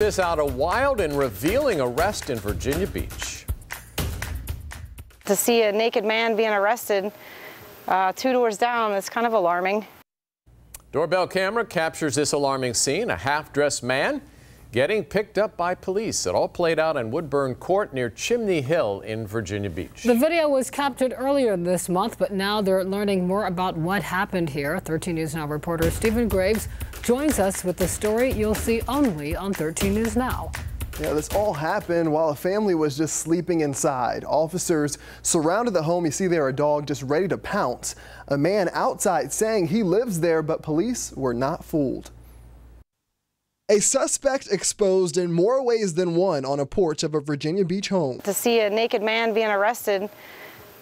This out a wild and revealing arrest in Virginia Beach. To see a naked man being arrested 2 doors down is kind of alarming. Doorbell camera captures this alarming scene, a half-dressed man getting picked up by police. It all played out in Woodburn Court near Chimney Hill in Virginia Beach. The video was captured earlier this month, but now they're learning more about what happened here. 13 News Now reporter Stephen Graves joins us with the story you'll see only on 13 News Now. Yeah, this all happened while a family was just sleeping inside. Officers surrounded the home. You see there a dog just ready to pounce. A man outside saying he lives there, but police were not fooled. A suspect exposed in more ways than one on a porch of a Virginia Beach home. To see a naked man being arrested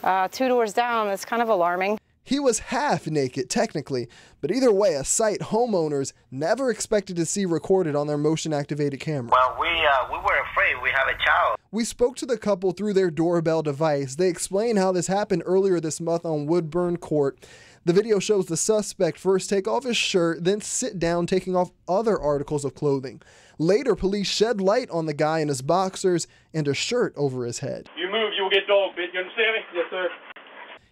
2 doors down is kind of alarming. He was half naked, technically, but either way, a sight homeowners never expected to see recorded on their motion-activated camera. Well, we were afraid. We have a child. We spoke to the couple through their doorbell device. They explained how this happened earlier this month on Woodburn Court. The video shows the suspect first take off his shirt, then sit down, taking off other articles of clothing. Later, police shed light on the guy in his boxers and a shirt over his head. You move, you'll get dog bit. You understand me? Yes, sir.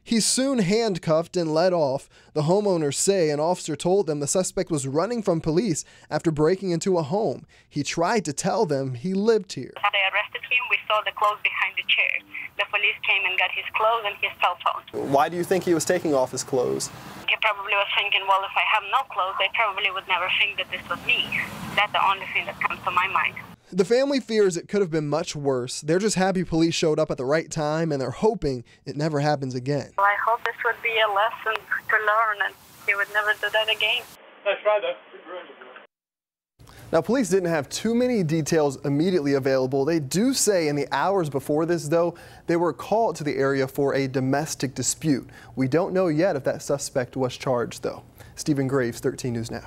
He's soon handcuffed and let off. The homeowners say an officer told them the suspect was running from police after breaking into a home. He tried to tell them he lived here. They arrested him. We saw the clothes behind the chair. The police came and got his clothes and his cell phone. Why do you think he was taking off his clothes? He probably was thinking, well, if I have no clothes, they probably would never think that this was me. That's the only thing that comes to my mind. The family fears it could have been much worse. They're just happy police showed up at the right time, and they're hoping it never happens again. Well, I hope this would be a lesson to learn and he would never do that again. That's right, though. Now, police didn't have too many details immediately available. They do say in the hours before this, though, they were called to the area for a domestic dispute. We don't know yet if that suspect was charged, though. Stephen Graves, 13 News Now.